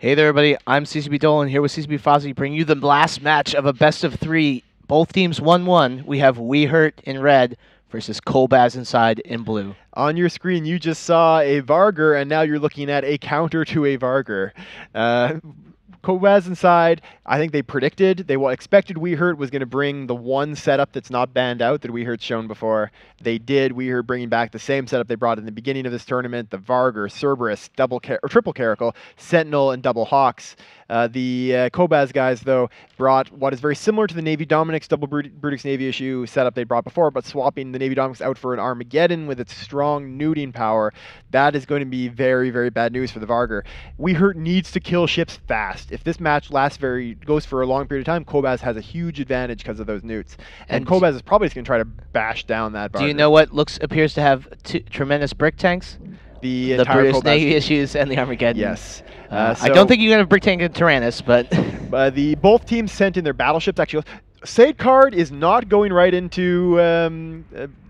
Hey there, everybody. I'm CCB Dolan here with CCB Fozzie, bringing you the last match of a best-of-3. Both teams 1-1. We have WeHURT in red versus Kolbasz inside in blue. On your screen, you just saw a Vargar, and now you're looking at a counter to a Vargar. Kolbasz inside, I think they predicted, they expected WeHURT was going to bring the one setup that's not banned out that WeHURT's shown before. They did. WeHURT bringing back the same setup they brought in the beginning of this tournament, the Vargar, Cerberus, triple Caracal, Sentinel, and double Hawks. The Kolbasz guys, though, brought what is very similar to the Navy Dominix double Brutix Navy issue setup they brought before, but swapping the Navy Dominix out for an Armageddon with its strong neuting power. That is going to be very, very bad news for the Vargar. WeHURT needs to kill ships fast. If this match goes for a long period of time, Kolbasz has a huge advantage because of those newts. And Kolbasz is probably just going to try to bash down that Vargar. Do you know what appears to have tremendous brick tanks? The Brutix Navy issues and the Armageddon. Yes. I don't think you're going to have brick tank and Tyrannus, but... both teams sent in their battleships. Actually, Sadecard is not going right into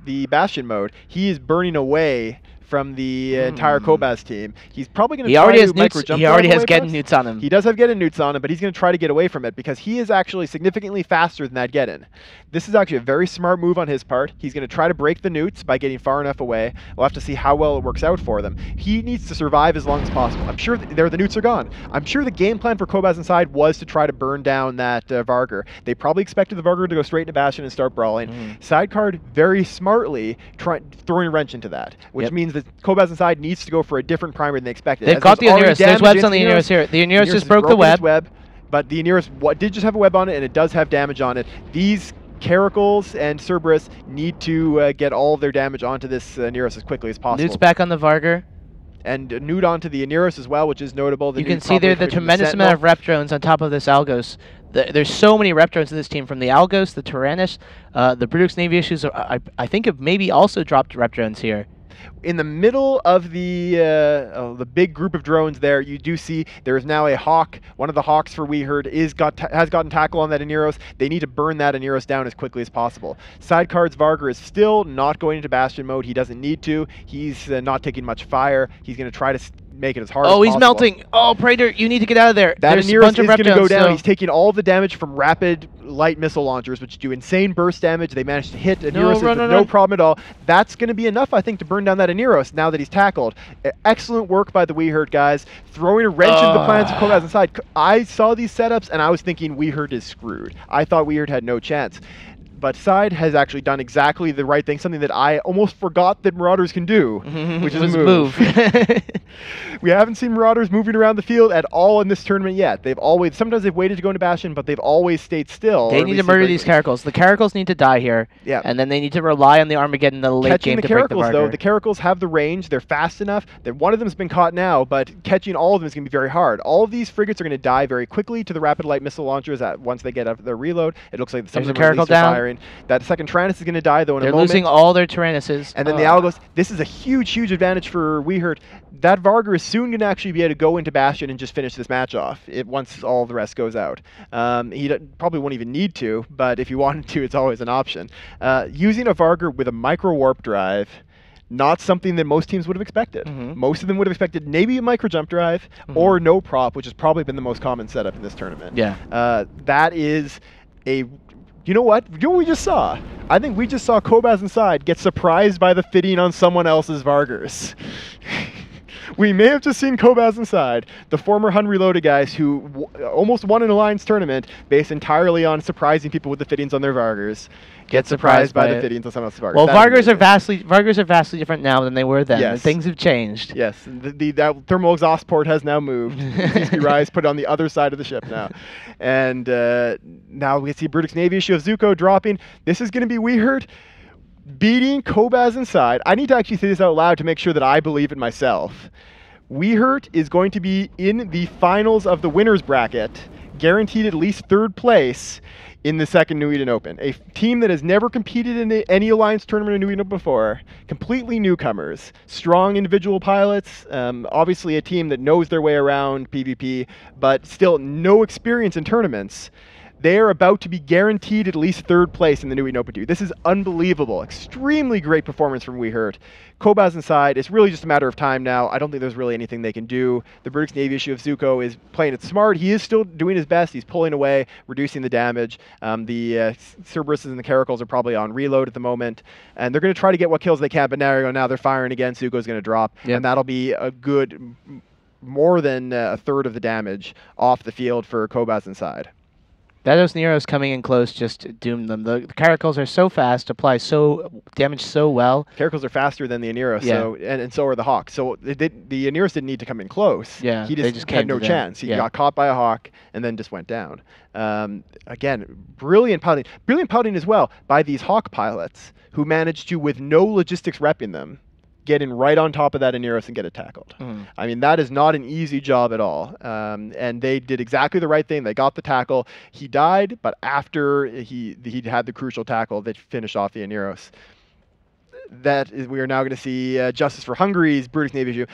the Bastion mode. He is burning away from the entire Kolbasz team. He's probably going to try to micro-jump. He already has Geddon newts on him. He does have Geddon newts on him, but he's going to try to get away from it because he is actually significantly faster than that Geddon. This is actually a very smart move on his part. He's going to try to break the newts by getting far enough away. We'll have to see how well it works out for them. He needs to survive as long as possible. I'm sure the newts are gone. I'm sure the game plan for Kolbasz inside was to try to burn down that Vargar. They probably expected the Vargar to go straight into Bastion and start brawling. Sidecard very smartly throwing a wrench into that, which means that Kolbasz inside needs to go for a different primer than they expected. They've got the Aeneas. There's webs on the Aeneas here. The Aeneas just broke the web. But the Aeneas did just have a web on it, and it does have damage on it. These Caracals and Cerberus need to get all of their damage onto this Aeneas as quickly as possible. Newt's back on the Vargar. And newt onto the Aeneas as well, which is notable. You can see there the tremendous amount of rep drones on top of this Algos. There's so many rep drones in this team, from the Algos, the Tyrannus, the Brutix Navy issues. I think have maybe also dropped rep drones here. In the middle of the big group of drones there, you do see there is now a Hawk. One of the Hawks for WeHURT has gotten tackle on that Aeneas. They need to burn that Aeneas down as quickly as possible. Sidecard's Vargar is still not going into Bastion mode. He doesn't need to. He's not taking much fire. He's going to try to make it as hard as possible. Oh, he's melting. Oh, Praetor, you need to get out of there. That There's Aeneas is going to go down. So. He's taking all the damage from rapid light missile launchers, which do insane burst damage. They managed to hit Aeneas with no problem at all. That's going to be enough, I think, to burn down that Aeneas now that he's tackled. Excellent work by the WeHURT guys, throwing a wrench into the plans of Kolbasz inside. I saw these setups, and I was thinking WeHURT is screwed. I thought WeHURT had no chance. But Side has actually done exactly the right thing, something that I almost forgot that Marauders can do, which is move. We haven't seen Marauders moving around the field at all in this tournament yet. Sometimes they've waited to go into Bastion, but they've always stayed still. They need to murder these Caracals. The Caracals need to die here, and then they need to rely on the Armageddon in the late game to break the Vargar. Though, the Caracals have the range. They're fast enough that one of them's been caught now, but catching all of them is going to be very hard. All of these frigates are going to die very quickly to the rapid light missile launchers once they get up their reload. It looks like some of them are firing. That second Tyrannus is going to die, though, in a moment. They're losing all their Tyrannuses. And then the Algos. This is a huge, huge advantage for WeHURT. That Vargar is soon going to actually be able to go into Bastion and just finish this match off once all the rest goes out. He probably won't even need to, but if you wanted to, it's always an option. Using a Vargar with a micro warp drive, not something that most teams would have expected. Most of them would have expected maybe a micro jump drive or no prop, which has probably been the most common setup in this tournament. That is a... You know what? You know what we just saw? I think we just saw Kolbasz inside get surprised by the fitting on someone else's Vargars. We may have just seen Kolbasz inside, the former Hun Reloaded guys who almost won an Alliance tournament based entirely on surprising people with the fittings on their Vargars. Get surprised by the fittings on someone else's Vargars. Well, Vargars are vastly different now than they were then. Yes. Things have changed. Yes, that thermal exhaust port has now moved. CCP Rise put it on the other side of the ship now. And now we see Brutix Navy issue of Zuko dropping. This is going to be WeHURT beating Kolbasz inside. I need to actually say this out loud to make sure that I believe it myself. WeHURT is going to be in the finals of the winners bracket, guaranteed at least third place in the second New Eden Open. A team that has never competed in any Alliance tournament in New Eden before, completely newcomers, strong individual pilots, obviously a team that knows their way around PvP, but still no experience in tournaments. They are about to be guaranteed at least 3rd place in the new NEO2. This is unbelievable. Extremely great performance from WeHURT. Kolbasz inside, it's really just a matter of time now. I don't think there's really anything they can do. The British Navy issue of Zuko is playing it smart. He is still doing his best. He's pulling away, reducing the damage. The Cerberuses and the Caracals are probably on reload at the moment, and they're going to try to get what kills they can, but now they're firing again. Zuko's going to drop, and that'll be a good, more than a third of the damage off the field for Kolbasz inside. Those Neros coming in close just doomed them. The Caracals are so fast, apply damage so well. Caracals are faster than the Aneros, so and so are the Hawks. So the Aneros didn't need to come in close. Yeah, he just had no chance. He got caught by a Hawk and then just went down. Again, brilliant piloting. Brilliant piloting as well by these Hawk pilots who managed to, with no logistics repping them, get in right on top of that Aneros and get it tackled. I mean, that is not an easy job at all. And they did exactly the right thing. They got the tackle. He died, but after he had the crucial tackle that finished off the Aneros. We are now going to see Justice for Hungary's British Navy issue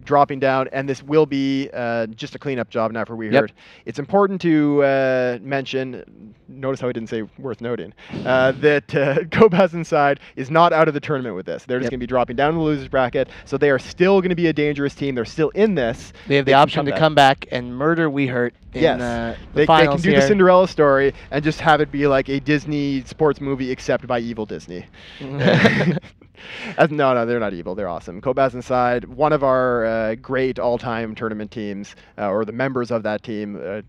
dropping down, and this will be just a cleanup job now for WeHURT. It's important to mention, notice how I didn't say worth noting, that Kolbasz inside is not out of the tournament with this. They're just going to be dropping down in the losers bracket, so they are still going to be a dangerous team. They're still in this. They have the option to come back and murder WeHURT in the finals. They can do the Cinderella story and just have it be like a Disney sports movie except by evil Disney. No, they're not evil. They're awesome. Kolbasz inside, one of our great all-time tournament teams, or the members of that team.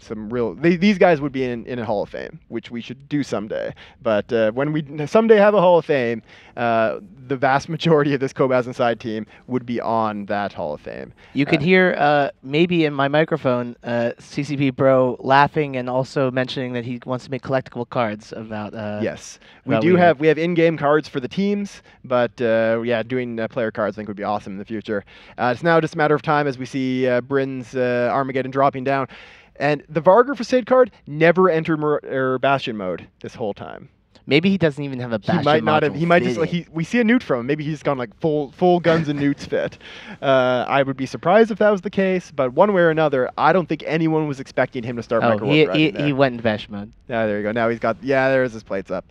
These guys would be in a Hall of Fame, which we should do someday. But when we someday have a Hall of Fame, the vast majority of this Kolbasz inside team would be on that Hall of Fame. You could hear maybe in my microphone CCP Bro laughing and also mentioning that he wants to make collectible cards about. Yes, we have in-game cards for the teams, but yeah, doing player cards I think would be awesome in the future. It's now just a matter of time as we see Bryn's Armageddon dropping down, and the Vargar Facade card never entered Bastion mode this whole time. Maybe he doesn't even have a Bastion. He might not have. He might just we see a newt from him. Maybe he's gone like full guns and newts fit. I would be surprised if that was the case, but one way or another, I don't think anyone was expecting him to start micro warp driving there. He went in Bash mode. Yeah, there you go. Now he's got. Yeah, there's his plates up.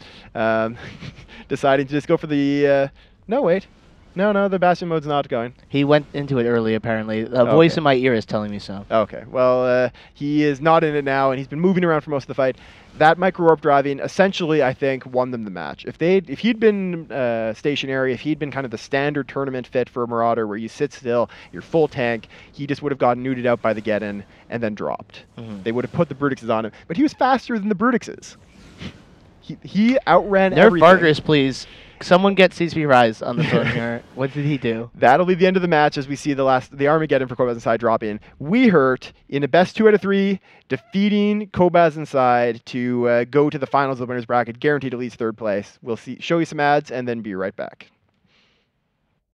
Deciding to just go for the. No, wait. No, the Bastion mode's not going. He went into it early, apparently. A voice in my ear is telling me so. Okay, well, he is not in it now, and he's been moving around for most of the fight. That micro-warp driving, essentially, I think, won them the match. If he'd been stationary, if he'd been kind of the standard tournament fit for a Marauder, where you sit still, you're full tank, he just would have gotten neuted out by the get-in and then dropped. They would have put the Brutixes on him. But he was faster than the Brutixes. He outran everything. Nerf Vargas, please. Someone get CCP Rise on the phone here. What did he do? That'll be the end of the match as we see the Armageddon for Kolbasz inside drop in. WeHURT in a best 2 out of 3, defeating Kolbasz inside to go to the finals of the winners bracket, guaranteed at least 3rd place. We'll show you some ads and then be right back.